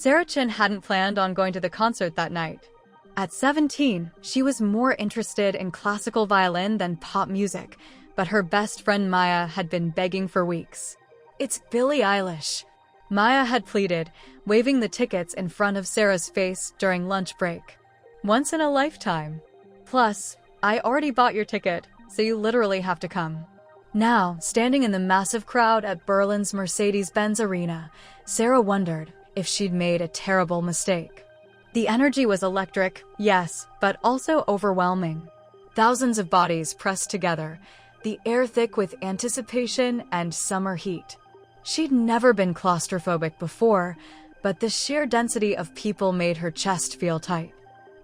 Sarah Chin hadn't planned on going to the concert that night. At 17, she was more interested in classical violin than pop music, but her best friend Maya had been begging for weeks. "It's Billie Eilish," Maya had pleaded, waving the tickets in front of Sarah's face during lunch break. "Once in a lifetime. Plus, I already bought your ticket, so you literally have to come." Now, standing in the massive crowd at Berlin's Mercedes-Benz Arena, Sarah wondered if she'd made a terrible mistake. The energy was electric, yes, but also overwhelming. Thousands of bodies pressed together, the air thick with anticipation and summer heat. She'd never been claustrophobic before, but the sheer density of people made her chest feel tight.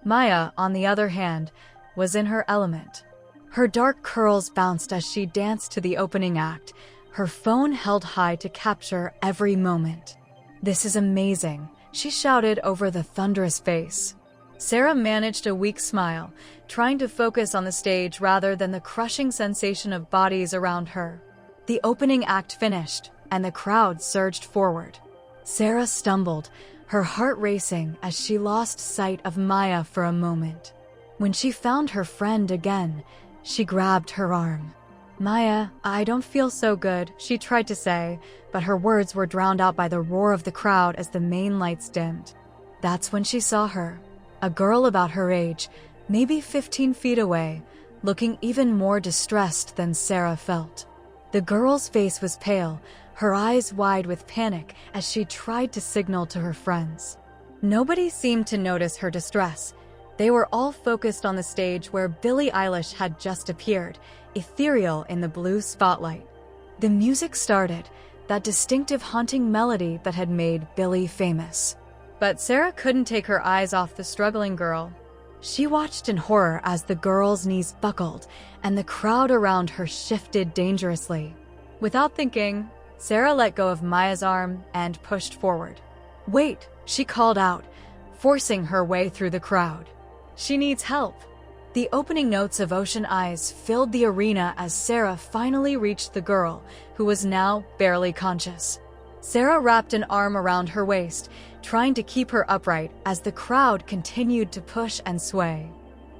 Maya, on the other hand, was in her element. Her dark curls bounced as she danced to the opening act, her phone held high to capture every moment. "This is amazing," she shouted over the thunderous bass. Sarah managed a weak smile, trying to focus on the stage rather than the crushing sensation of bodies around her. The opening act finished, and the crowd surged forward. Sarah stumbled, her heart racing as she lost sight of Maya for a moment. When she found her friend again, she grabbed her arm. "Maya, I don't feel so good," she tried to say, but her words were drowned out by the roar of the crowd as the main lights dimmed. That's when she saw her, a girl about her age, maybe 15 feet away, looking even more distressed than Sarah felt. The girl's face was pale, her eyes wide with panic as she tried to signal to her friends. Nobody seemed to notice her distress. They were all focused on the stage where Billie Eilish had just appeared, ethereal in the blue spotlight. The music started, that distinctive haunting melody that had made Billie famous. But Sarah couldn't take her eyes off the struggling girl. She watched in horror as the girl's knees buckled and the crowd around her shifted dangerously. Without thinking, Sarah let go of Maya's arm and pushed forward. "Wait," she called out, forcing her way through the crowd. "She needs help." The opening notes of Ocean Eyes filled the arena as Sarah finally reached the girl, who was now barely conscious. Sarah wrapped an arm around her waist, trying to keep her upright as the crowd continued to push and sway.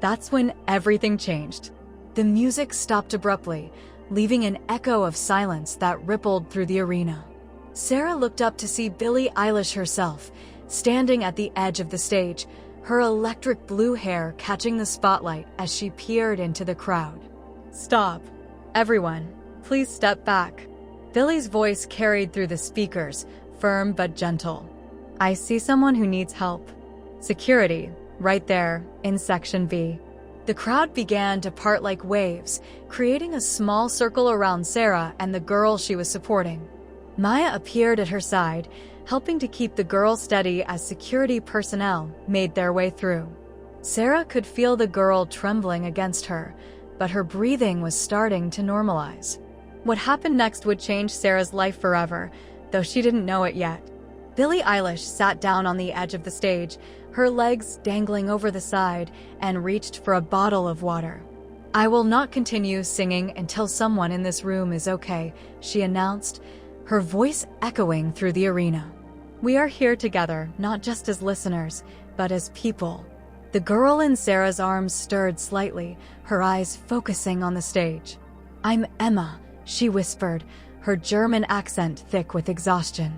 That's when everything changed. The music stopped abruptly, leaving an echo of silence that rippled through the arena. Sarah looked up to see Billie Eilish herself, standing at the edge of the stage, her electric blue hair catching the spotlight as she peered into the crowd. "Stop. Everyone, please step back." Billie's voice carried through the speakers, firm but gentle. "I see someone who needs help. Security, right there, in Section B." The crowd began to part like waves, creating a small circle around Sarah and the girl she was supporting. Maya appeared at her side, helping to keep the girl steady as security personnel made their way through. Sarah could feel the girl trembling against her, but her breathing was starting to normalize. What happened next would change Sarah's life forever, though she didn't know it yet. Billie Eilish sat down on the edge of the stage, her legs dangling over the side, and reached for a bottle of water. "I will not continue singing until someone in this room is okay," she announced, her voice echoing through the arena. "We are here together, not just as listeners, but as people." The girl in Sarah's arms stirred slightly, her eyes focusing on the stage. "I'm Emma," she whispered, her German accent thick with exhaustion.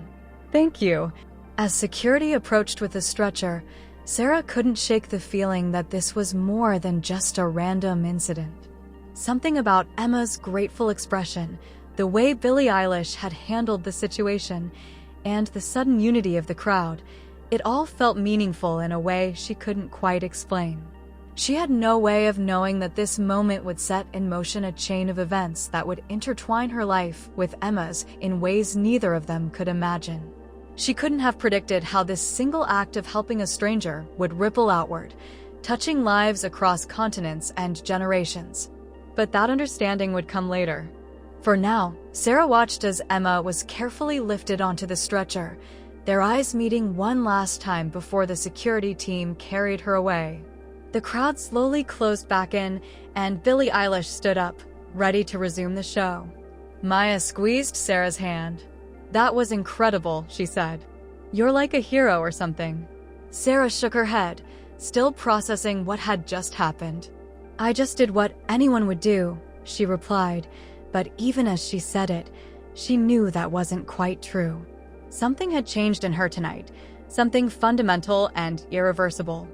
"Thank you." As security approached with a stretcher, Sarah couldn't shake the feeling that this was more than just a random incident. Something about Emma's grateful expression, the way Billie Eilish had handled the situation, and the sudden unity of the crowd, it all felt meaningful in a way she couldn't quite explain. She had no way of knowing that this moment would set in motion a chain of events that would intertwine her life with Emma's in ways neither of them could imagine. She couldn't have predicted how this single act of helping a stranger would ripple outward, touching lives across continents and generations. But that understanding would come later. For now, Sarah watched as Emma was carefully lifted onto the stretcher, their eyes meeting one last time before the security team carried her away. The crowd slowly closed back in, and Billie Eilish stood up, ready to resume the show. Maya squeezed Sarah's hand. "That was incredible," she said. You're like a hero or something. Sarah shook her head, still processing what had just happened. I just did what anyone would do, she replied, but even as she said it, she knew that wasn't quite true. Something had changed in her tonight, something fundamental and irreversible.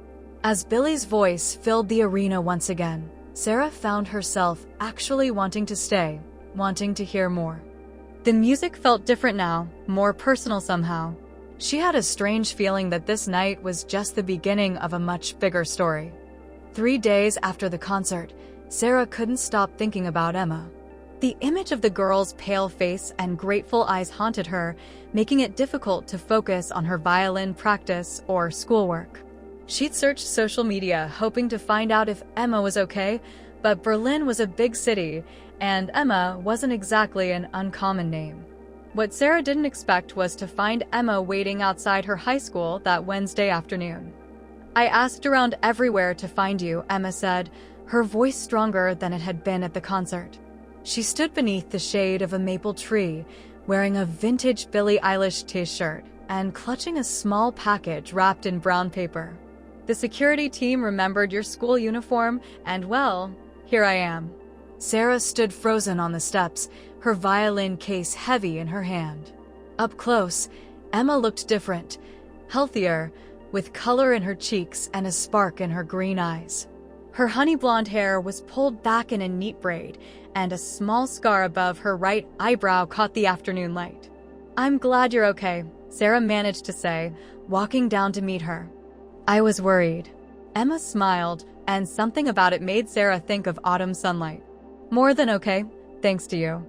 As Billie's voice filled the arena once again, Sarah found herself actually wanting to stay, wanting to hear more. The music felt different now, more personal somehow. She had a strange feeling that this night was just the beginning of a much bigger story. 3 days after the concert, Sarah couldn't stop thinking about Emma. The image of the girl's pale face and grateful eyes haunted her, making it difficult to focus on her violin practice or schoolwork. She'd searched social media, hoping to find out if Emma was okay, but Berlin was a big city, and Emma wasn't exactly an uncommon name. What Sarah didn't expect was to find Emma waiting outside her high school that Wednesday afternoon. I asked around everywhere to find you, Emma said, her voice stronger than it had been at the concert. She stood beneath the shade of a maple tree, wearing a vintage Billie Eilish t-shirt and clutching a small package wrapped in brown paper. The security team remembered your school uniform, and well, here I am. Sarah stood frozen on the steps, her violin case heavy in her hand. Up close, Emma looked different, healthier, with color in her cheeks and a spark in her green eyes. Her honey blonde hair was pulled back in a neat braid, and a small scar above her right eyebrow caught the afternoon light. I'm glad you're okay, Sarah managed to say, walking down to meet her. I was worried. Emma smiled, and something about it made Sarah think of autumn sunlight. More than okay, thanks to you.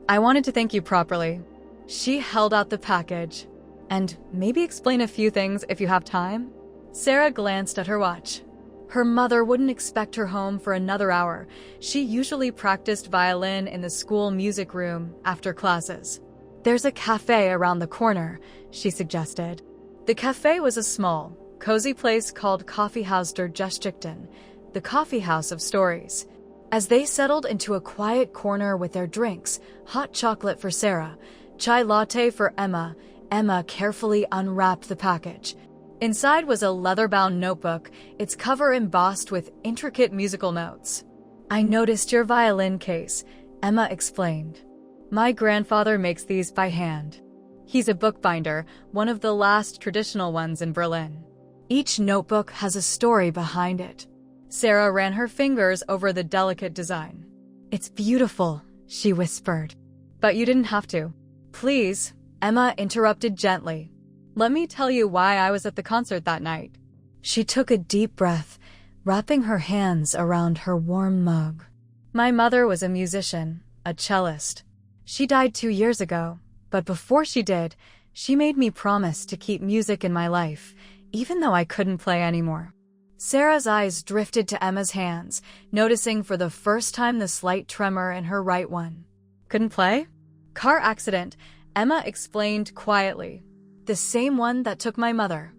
I wanted to thank you properly. She held out the package. And maybe explain a few things if you have time? Sarah glanced at her watch. Her mother wouldn't expect her home for another hour. She usually practiced violin in the school music room after classes. There's a cafe around the corner, she suggested. The cafe was a small, cozy place called Kaffeehaus der Geschichten, the coffee house of stories. As they settled into a quiet corner with their drinks, hot chocolate for Sarah, chai latte for Emma, Emma carefully unwrapped the package. Inside was a leather-bound notebook, its cover embossed with intricate musical notes. I noticed your violin case, Emma explained. My grandfather makes these by hand. He's a bookbinder, one of the last traditional ones in Berlin. Each notebook has a story behind it. Sarah ran her fingers over the delicate design. It's beautiful, she whispered. But you didn't have to. Please, Emma interrupted gently. Let me tell you why I was at the concert that night. She took a deep breath, wrapping her hands around her warm mug. My mother was a musician, a cellist. She died 2 years ago, but before she did, she made me promise to keep music in my life, even though I couldn't play anymore. Sarah's eyes drifted to Emma's hands, noticing for the first time the slight tremor in her right one. Couldn't play? Car accident, Emma explained quietly. The same one that took my mother.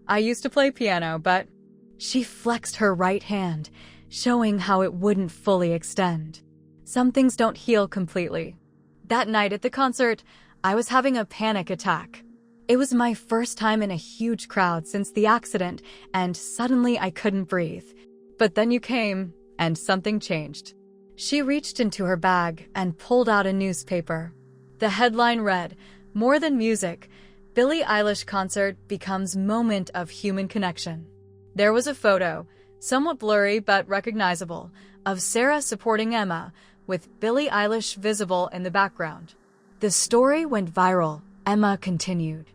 I used to play piano, but... She flexed her right hand, showing how it wouldn't fully extend. Some things don't heal completely. That night at the concert, I was having a panic attack. It was my first time in a huge crowd since the accident, and suddenly I couldn't breathe. But then you came, and something changed. She reached into her bag and pulled out a newspaper. The headline read, More Than Music, Billie Eilish Concert Becomes Moment of Human Connection. There was a photo, somewhat blurry but recognizable, of Sarah supporting Emma, with Billie Eilish visible in the background. The story went viral, Emma continued.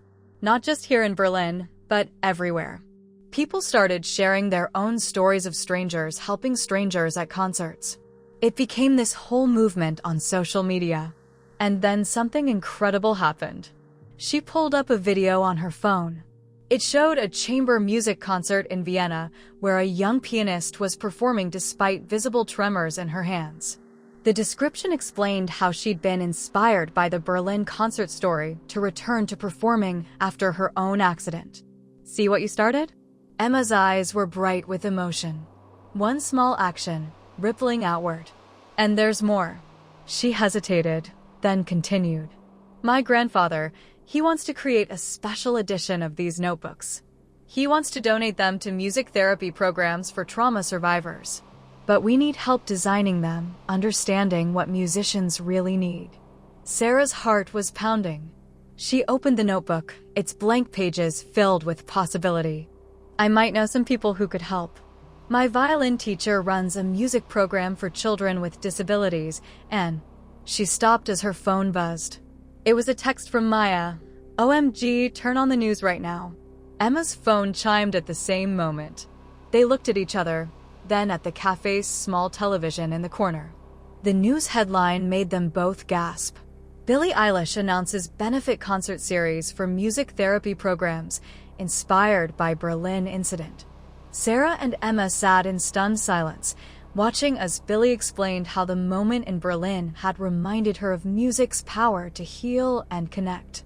Not just here in Berlin, but everywhere. People started sharing their own stories of strangers helping strangers at concerts. It became this whole movement on social media. And then something incredible happened. She pulled up a video on her phone. It showed a chamber music concert in Vienna where a young pianist was performing despite visible tremors in her hands. The description explained how she'd been inspired by the Berlin concert story to return to performing after her own accident. See what you started? Emma's eyes were bright with emotion. One small action, rippling outward. And there's more. She hesitated, then continued. My grandfather, He wants to create a special edition of these notebooks. He wants to donate them to music therapy programs for trauma survivors. But we need help designing them, understanding what musicians really need. Sarah's heart was pounding. She opened the notebook, its blank pages filled with possibility. I might know some people who could help. My violin teacher runs a music program for children with disabilities, and she stopped as her phone buzzed. It was a text from Maya. OMG, turn on the news right now. Emma's phone chimed at the same moment. They looked at each other, then at the cafe's small television in the corner. The news headline made them both gasp. Billie Eilish announces benefit concert series for music therapy programs inspired by Berlin incident. Sarah and Emma sat in stunned silence, watching as Billie explained how the moment in Berlin had reminded her of music's power to heal and connect.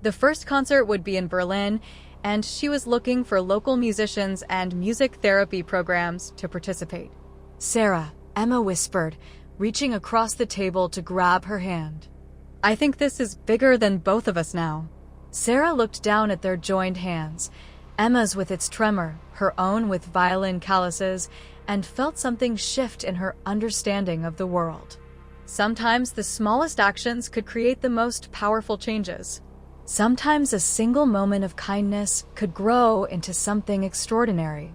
The first concert would be in Berlin, and she was looking for local musicians and music therapy programs to participate. Sarah, Emma whispered, reaching across the table to grab her hand. I think this is bigger than both of us now. Sarah looked down at their joined hands, Emma's with its tremor, her own with violin calluses, and felt something shift in her understanding of the world. Sometimes the smallest actions could create the most powerful changes. Sometimes a single moment of kindness could grow into something extraordinary.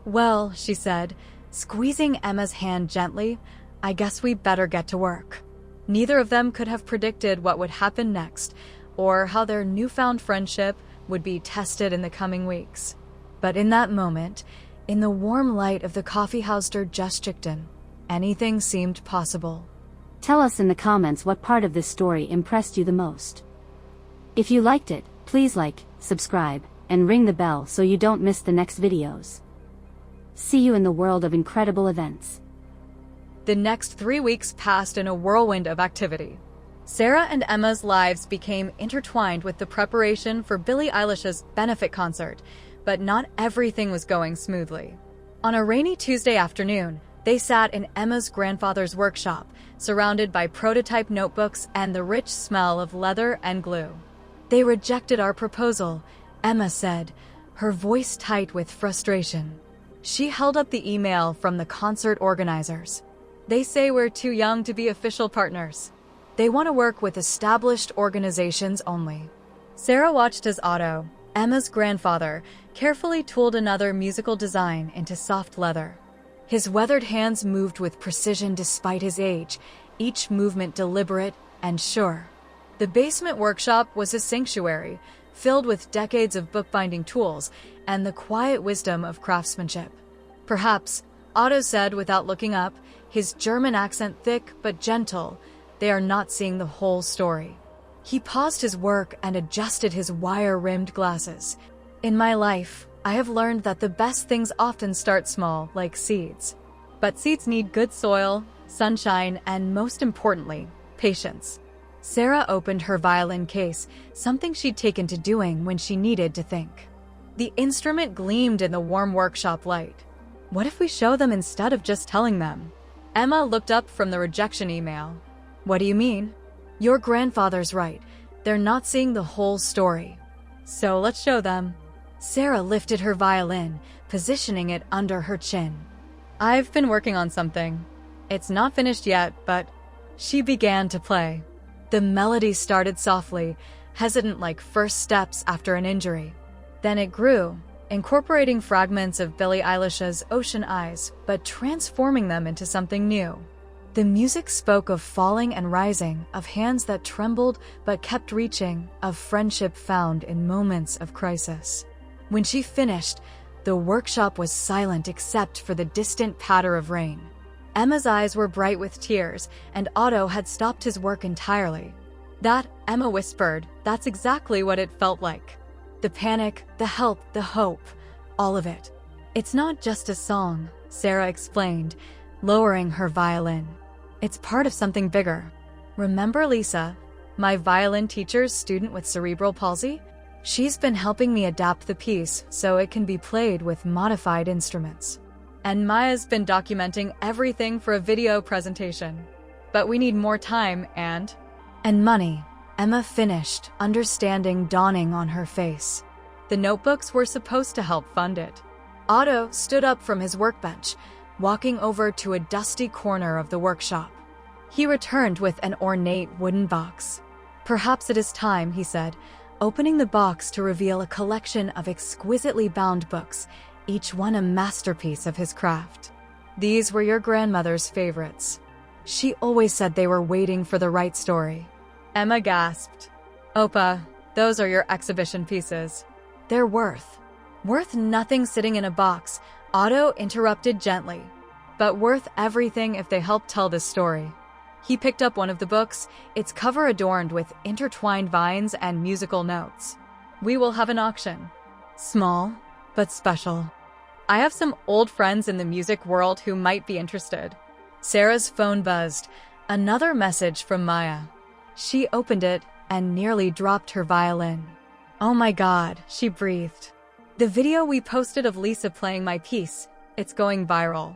Well, she said, squeezing Emma's hand gently, I guess we better get to work. Neither of them could have predicted what would happen next, or how their newfound friendship would be tested in the coming weeks. But in that moment, in the warm light of the coffeehouse der Justchichten, anything seemed possible. Tell us in the comments what part of this story impressed you the most. If you liked it, please like, subscribe, and ring the bell so you don't miss the next videos. See you in the world of incredible events. The next 3 weeks passed in a whirlwind of activity. Sarah and Emma's lives became intertwined with the preparation for Billie Eilish's benefit concert, but not everything was going smoothly. On a rainy Tuesday afternoon, they sat in Emma's grandfather's workshop, surrounded by prototype notebooks and the rich smell of leather and glue. They rejected our proposal, Emma said, her voice tight with frustration. She held up the email from the concert organizers. They say we're too young to be official partners. They want to work with established organizations only. Sarah watched as Otto, Emma's grandfather, carefully tooled another musical design into soft leather. His weathered hands moved with precision despite his age, each movement deliberate and sure. The basement workshop was a sanctuary, filled with decades of bookbinding tools and the quiet wisdom of craftsmanship. Perhaps, Otto said without looking up, his German accent thick but gentle, they are not seeing the whole story. He paused his work and adjusted his wire-rimmed glasses. In my life, I have learned that the best things often start small, like seeds. But seeds need good soil, sunshine, and most importantly, patience. Sarah opened her violin case, something she'd taken to doing when she needed to think. The instrument gleamed in the warm workshop light. What if we show them instead of just telling them? Emma looked up from the rejection email. What do you mean? Your grandfather's right. They're not seeing the whole story. So let's show them. Sarah lifted her violin, positioning it under her chin. I've been working on something. It's not finished yet, but she began to play. The melody started softly, hesitant like first steps after an injury. Then it grew, incorporating fragments of Billie Eilish's Ocean Eyes, but transforming them into something new. The music spoke of falling and rising, of hands that trembled but kept reaching, of friendship found in moments of crisis. When she finished, the workshop was silent except for the distant patter of rain. Emma's eyes were bright with tears, and Otto had stopped his work entirely. That, Emma whispered, that's exactly what it felt like. The panic, the help, the hope, all of it. It's not just a song, Sarah explained, lowering her violin. It's part of something bigger. Remember Lisa, my violin teacher's student with cerebral palsy? She's been helping me adapt the piece so it can be played with modified instruments. And Maya's been documenting everything for a video presentation. But we need more time and money. Emma finished, understanding dawning on her face. The notebooks were supposed to help fund it. Otto stood up from his workbench, walking over to a dusty corner of the workshop. He returned with an ornate wooden box. "Perhaps it is time," he said, opening the box to reveal a collection of exquisitely bound books, each one a masterpiece of his craft. "These were your grandmother's favorites. She always said they were waiting for the right story." Emma gasped. "Opa, those are your exhibition pieces." "They're worth nothing sitting in a box," Otto interrupted gently, "but worth everything if they help tell this story." He picked up one of the books, its cover adorned with intertwined vines and musical notes. "We will have an auction. Small, but special. I have some old friends in the music world who might be interested." Sarah's phone buzzed. Another message from Maya. She opened it and nearly dropped her violin. "Oh my God," she breathed. "The video we posted of Lisa playing my piece, it's going viral."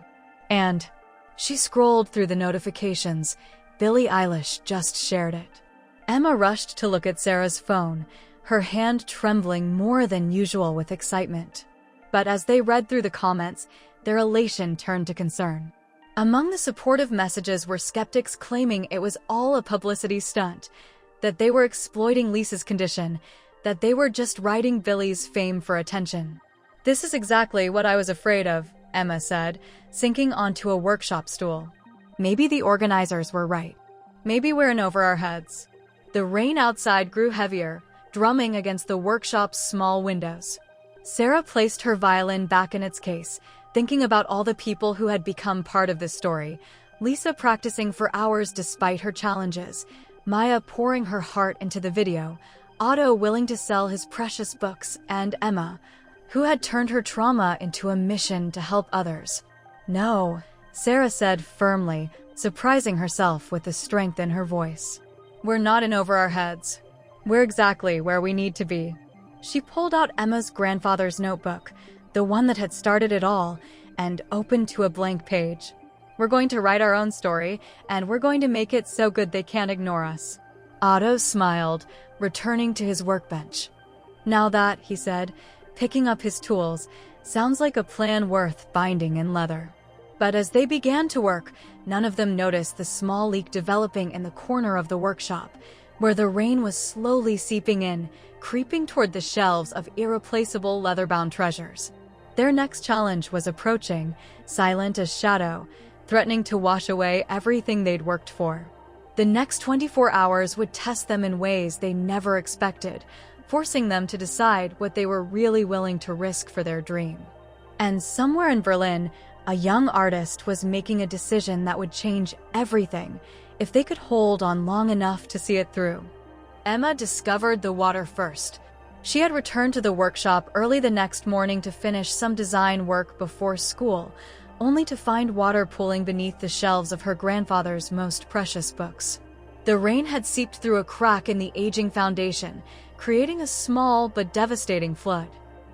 And she scrolled through the notifications. Billie Eilish just shared it. Emma rushed to look at Sarah's phone, her hand trembling more than usual with excitement. But as they read through the comments, their elation turned to concern. Among the supportive messages were skeptics claiming it was all a publicity stunt, that they were exploiting Lisa's condition, that they were just riding Billie's fame for attention. "This is exactly what I was afraid of," Emma said, sinking onto a workshop stool. Maybe the organizers were right. Maybe we're in over our heads. The rain outside grew heavier, drumming against the workshop's small windows. Sarah placed her violin back in its case, thinking about all the people who had become part of this story. Lisa practicing for hours despite her challenges, Maya pouring her heart into the video, Otto willing to sell his precious books, and Emma, who had turned her trauma into a mission to help others. "No," Sarah said firmly, surprising herself with the strength in her voice. "We're not in over our heads. We're exactly where we need to be." She pulled out Emma's grandfather's notebook, the one that had started it all, and opened to a blank page. "We're going to write our own story, and we're going to make it so good they can't ignore us." Otto smiled, returning to his workbench. "Now that," he said, picking up his tools, "sounds like a plan worth binding in leather." But as they began to work, none of them noticed the small leak developing in the corner of the workshop, where the rain was slowly seeping in, creeping toward the shelves of irreplaceable leather-bound treasures. Their next challenge was approaching, silent as shadow, threatening to wash away everything they'd worked for. The next 24 hours would test them in ways they never expected, forcing them to decide what they were really willing to risk for their dream. And somewhere in Berlin, a young artist was making a decision that would change everything if they could hold on long enough to see it through. Emma discovered the water first. She had returned to the workshop early the next morning to finish some design work before school, only to find water pooling beneath the shelves of her grandfather's most precious books. The rain had seeped through a crack in the aging foundation, creating a small but devastating flood.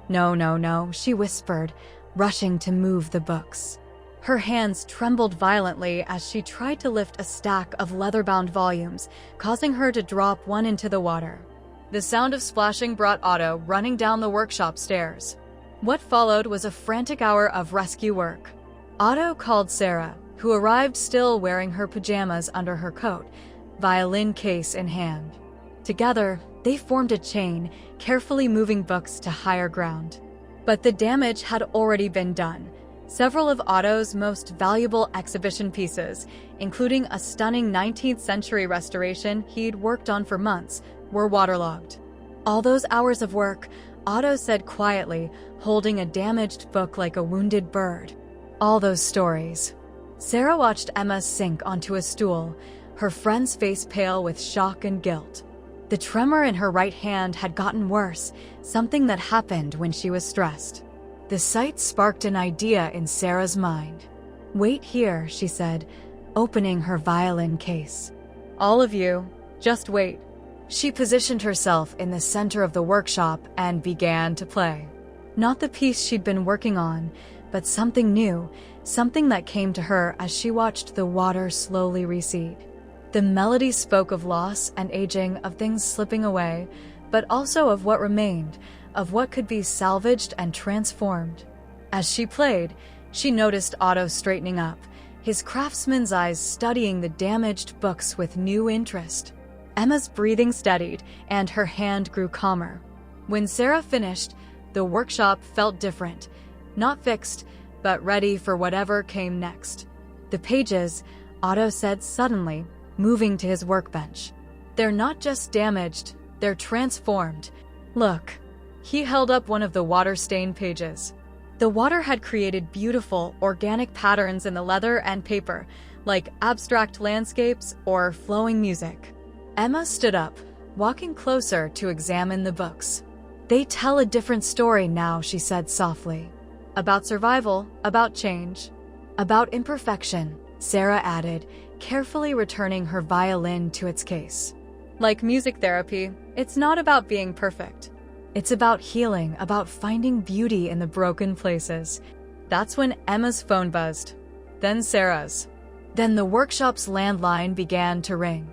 "No, no, no," she whispered, rushing to move the books. Her hands trembled violently as she tried to lift a stack of leather-bound volumes, causing her to drop one into the water. The sound of splashing brought Otto running down the workshop stairs. What followed was a frantic hour of rescue work. Otto called Sarah, who arrived still wearing her pajamas under her coat, violin case in hand. Together, they formed a chain, carefully moving books to higher ground. But the damage had already been done. Several of Otto's most valuable exhibition pieces, including a stunning 19th century restoration he'd worked on for months, were waterlogged. "All those hours of work," Otto said quietly, holding a damaged book like a wounded bird. "All those stories." Sarah watched Emma sink onto a stool, her friend's face pale with shock and guilt. The tremor in her right hand had gotten worse, something that happened when she was stressed. The sight sparked an idea in Sarah's mind. "Wait here," she said, opening her violin case. "All of you, just wait." She positioned herself in the center of the workshop and began to play. Not the piece she'd been working on, but something new, something that came to her as she watched the water slowly recede. The melody spoke of loss and aging, of things slipping away, but also of what remained, of what could be salvaged and transformed. As she played, she noticed Otto straightening up, his craftsman's eyes studying the damaged books with new interest. Emma's breathing steadied, and her hand grew calmer. When Sarah finished, the workshop felt different, not fixed, but ready for whatever came next. The pages, Otto said suddenly, moving to his workbench. They're not just damaged, they're transformed. Look. He held up one of the water-stained pages. The water had created beautiful, organic patterns in the leather and paper, like abstract landscapes or flowing music. Emma stood up, walking closer to examine the books. They tell a different story now, she said softly. About survival, about change, about imperfection, Sarah added, carefully returning her violin to its case. Like music therapy, it's not about being perfect. It's about healing, about finding beauty in the broken places. That's when Emma's phone buzzed. Then Sarah's. Then the workshop's landline began to ring.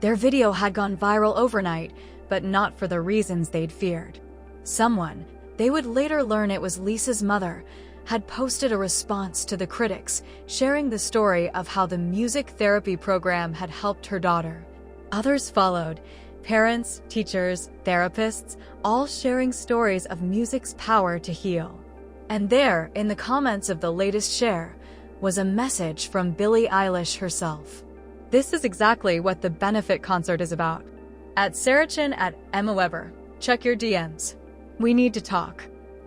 Their video had gone viral overnight, but not for the reasons they'd feared. Someone, they would later learn it was Lisa's mother, had posted a response to the critics, sharing the story of how the music therapy program had helped her daughter. Others followed. Parents, teachers, therapists, all sharing stories of music's power to heal. And there, in the comments of the latest share, was a message from Billie Eilish herself. This is exactly what the benefit concert is about. At Sarachin at Emma Weber, check your DMs. We need to talk.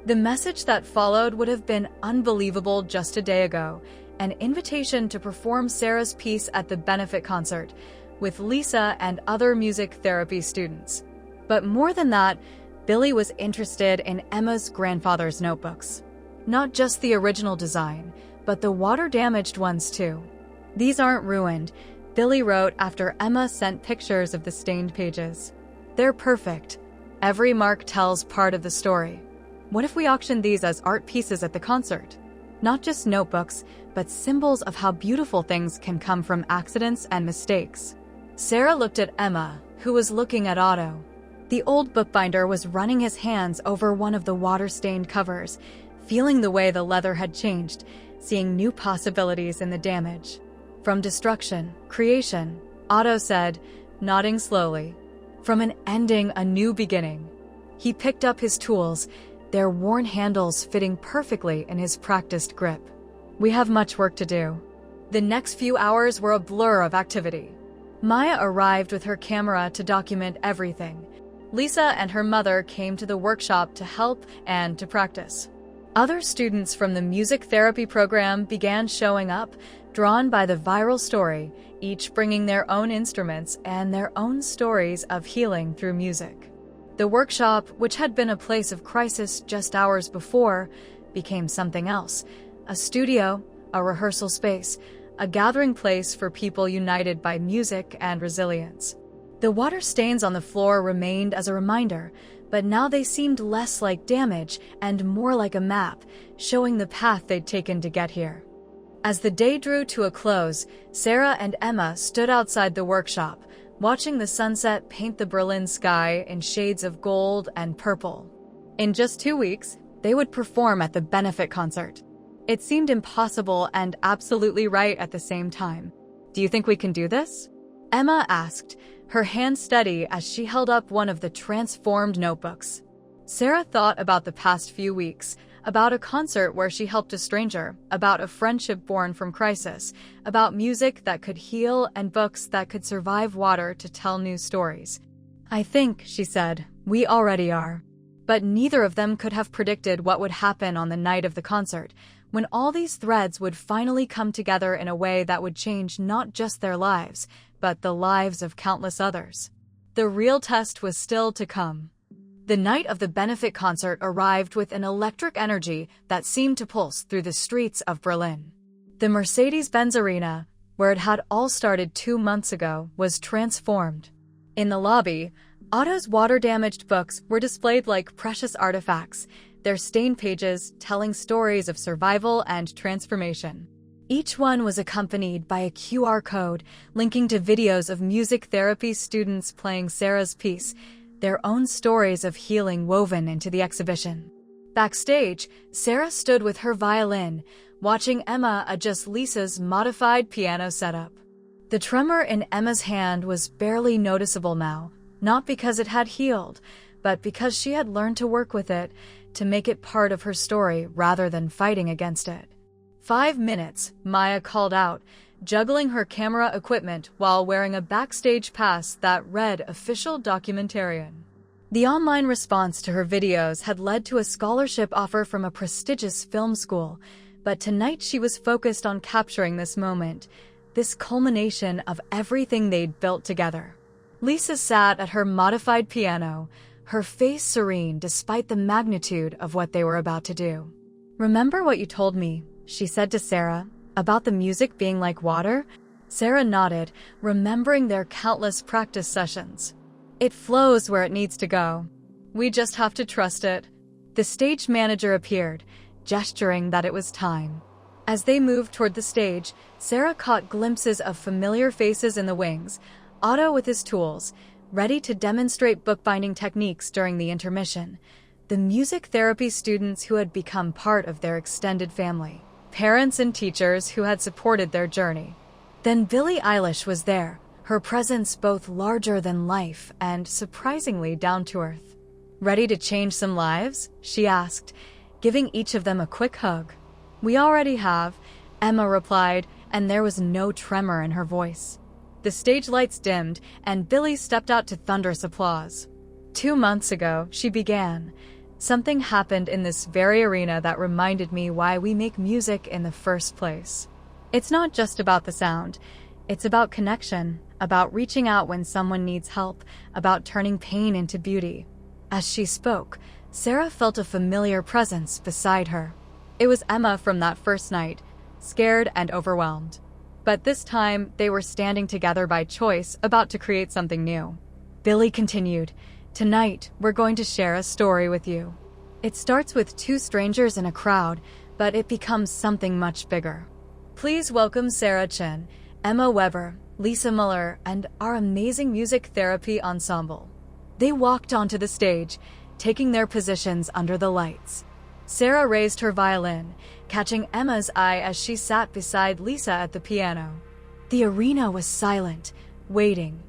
The message that followed would have been unbelievable just a day ago, an invitation to perform Sarah's piece at the benefit concert, with Lisa and other music therapy students. But more than that, Billie was interested in Emma's grandfather's notebooks. Not just the original design, but the water-damaged ones too. These aren't ruined, Billie wrote after Emma sent pictures of the stained pages. They're perfect. Every mark tells part of the story. What if we auction these as art pieces at the concert? Not just notebooks, but symbols of how beautiful things can come from accidents and mistakes. Sarah looked at Emma, who was looking at Otto. The old bookbinder was running his hands over one of the water-stained covers, feeling the way the leather had changed, seeing new possibilities in the damage. From destruction, creation, Otto said, nodding slowly. From an ending, a new beginning. He picked up his tools, their worn handles fitting perfectly in his practiced grip. We have much work to do. The next few hours were a blur of activity. Maya arrived with her camera to document everything. Lisa and her mother came to the workshop to help and to practice. Other students from the music therapy program began showing up, drawn by the viral story, each bringing their own instruments and their own stories of healing through music. The workshop, which had been a place of crisis just hours before, became something else. A studio, a rehearsal space, a gathering place for people united by music and resilience. The water stains on the floor remained as a reminder, but now they seemed less like damage and more like a map, showing the path they'd taken to get here. As the day drew to a close, Sarah and Emma stood outside the workshop, watching the sunset paint the Berlin sky in shades of gold and purple. In just 2 weeks, they would perform at the benefit concert. It seemed impossible and absolutely right at the same time. Do you think we can do this? Emma asked, her hand steady as she held up one of the transformed notebooks. Sarah thought about the past few weeks, about a concert where she helped a stranger, about a friendship born from crisis, about music that could heal and books that could survive water to tell new stories. I think, she said, we already are. But neither of them could have predicted what would happen on the night of the concert, when all these threads would finally come together in a way that would change not just their lives, but the lives of countless others. The real test was still to come. The night of the benefit concert arrived with an electric energy that seemed to pulse through the streets of Berlin. The Mercedes-Benz Arena, where it had all started 2 months ago, was transformed. In the lobby, Otto's water-damaged books were displayed like precious artifacts, their stained pages telling stories of survival and transformation. Each one was accompanied by a QR code linking to videos of music therapy students playing Sarah's piece, their own stories of healing woven into the exhibition. Backstage, Sarah stood with her violin, watching Emma adjust Lisa's modified piano setup. The tremor in Emma's hand was barely noticeable now, not because it had healed, but because she had learned to work with it, to make it part of her story rather than fighting against it. 5 minutes, Maya called out, juggling her camera equipment while wearing a backstage pass that read Official Documentarian. The online response to her videos had led to a scholarship offer from a prestigious film school, but tonight she was focused on capturing this moment, this culmination of everything they'd built together. Lisa sat at her modified piano, her face serene despite the magnitude of what they were about to do. "Remember what you told me," she said to Sarah, "about the music being like water?" Sarah nodded, remembering their countless practice sessions. "It flows where it needs to go. We just have to trust it." The stage manager appeared, gesturing that it was time. As they moved toward the stage, Sarah caught glimpses of familiar faces in the wings, Otto with his tools, ready to demonstrate bookbinding techniques during the intermission, the music therapy students who had become part of their extended family, parents and teachers who had supported their journey. Then Billie Eilish was there, her presence both larger than life and surprisingly down to earth. "Ready to change some lives?" she asked, giving each of them a quick hug. "We already have," Emma replied, and there was no tremor in her voice. The stage lights dimmed, and Billie stepped out to thunderous applause. 2 months ago, she began. "Something happened in this very arena that reminded me why we make music in the first place. It's not just about the sound. It's about connection, about reaching out when someone needs help, about turning pain into beauty." As she spoke, Sarah felt a familiar presence beside her. It was Emma from that first night, scared and overwhelmed. But this time, they were standing together by choice, about to create something new. Billie continued, "Tonight, we're going to share a story with you. It starts with 2 strangers in a crowd, but it becomes something much bigger. Please welcome Sarah Chen, Emma Weber, Lisa Muller, and our amazing music therapy ensemble." They walked onto the stage, taking their positions under the lights. Sarah raised her violin, catching Emma's eye as she sat beside Lisa at the piano. The arena was silent, waiting.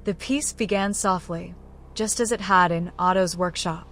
The piece began softly, just as it had in Otto's workshop.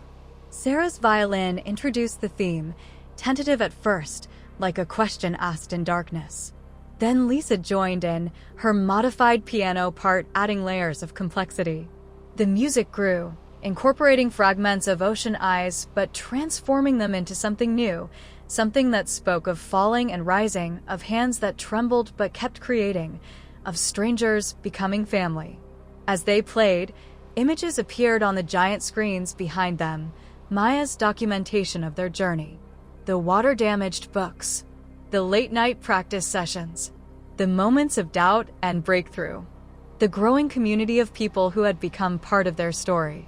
Sarah's violin introduced the theme, tentative at first, like a question asked in darkness. Then Lisa joined in, her modified piano part adding layers of complexity. The music grew, incorporating fragments of ocean eyes but transforming them into something new, something that spoke of falling and rising, of hands that trembled but kept creating, of strangers becoming family. As they played, images appeared on the giant screens behind them, Maya's documentation of their journey, the water-damaged books, the late-night practice sessions, the moments of doubt and breakthrough, the growing community of people who had become part of their story.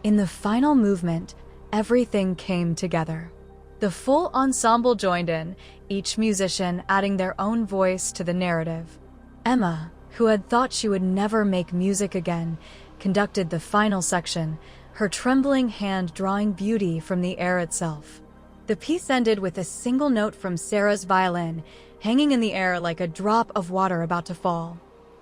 In the final movement, everything came together. The full ensemble joined in, each musician adding their own voice to the narrative. Emma, who had thought she would never make music again, conducted the final section, her trembling hand drawing beauty from the air itself. The piece ended with a single note from Sarah's violin, hanging in the air like a drop of water about to fall.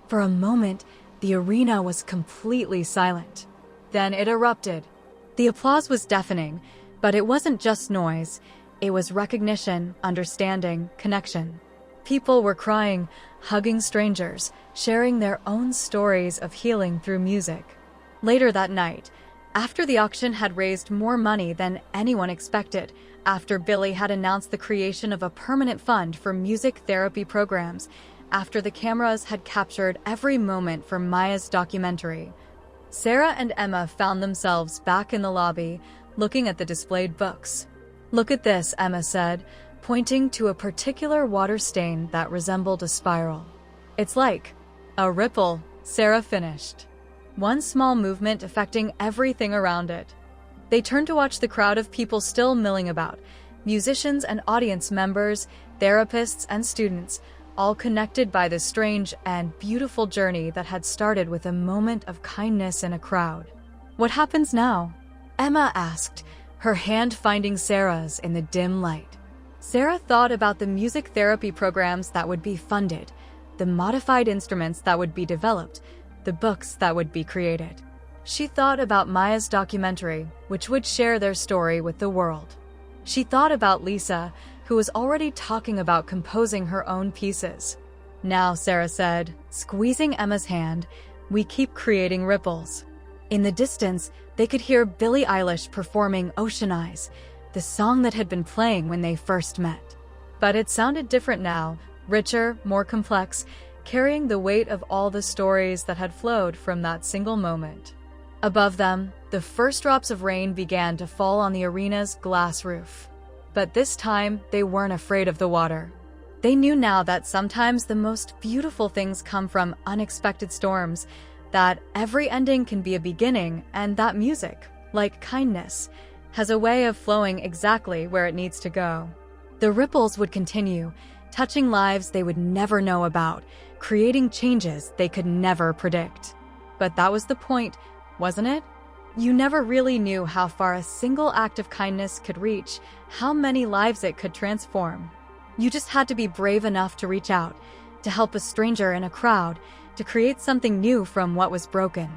For a moment, the arena was completely silent. Then it erupted. The applause was deafening, but it wasn't just noise. It was recognition, understanding, connection. People were crying, hugging strangers, sharing their own stories of healing through music. Later that night, after the auction had raised more money than anyone expected, after Billie had announced the creation of a permanent fund for music therapy programs, after the cameras had captured every moment for Maya's documentary, Sarah and Emma found themselves back in the lobby, looking at the displayed books. "Look at this," Emma said, pointing to a particular water stain that resembled a spiral. "It's like a ripple," Sarah finished. One small movement affecting everything around it. They turned to watch the crowd of people still milling about, musicians and audience members, therapists and students, all connected by this strange and beautiful journey that had started with a moment of kindness in a crowd. "What happens now?" Emma asked, her hand finding Sarah's in the dim light. Sarah thought about the music therapy programs that would be funded, the modified instruments that would be developed, the books that would be created. She thought about Maya's documentary, which would share their story with the world. She thought about Lisa, who was already talking about composing her own pieces. "Now," Sarah said, squeezing Emma's hand, "we keep creating ripples." In the distance, they could hear Billie Eilish performing Ocean Eyes, the song that had been playing when they first met. But it sounded different now, richer, more complex, carrying the weight of all the stories that had flowed from that single moment. Above them, the first drops of rain began to fall on the arena's glass roof. But this time, they weren't afraid of the water. They knew now that sometimes the most beautiful things come from unexpected storms, that every ending can be a beginning, and that music, like kindness, has a way of flowing exactly where it needs to go. The ripples would continue, touching lives they would never know about, creating changes they could never predict. But that was the point, wasn't it? You never really knew how far a single act of kindness could reach, how many lives it could transform. You just had to be brave enough to reach out, to help a stranger in a crowd, to create something new from what was broken.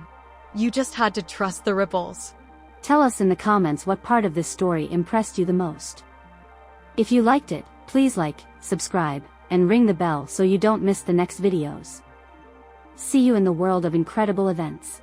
You just had to trust the ripples. Tell us in the comments what part of this story impressed you the most. If you liked it, please like, subscribe, and ring the bell so you don't miss the next videos. See you in the world of incredible events.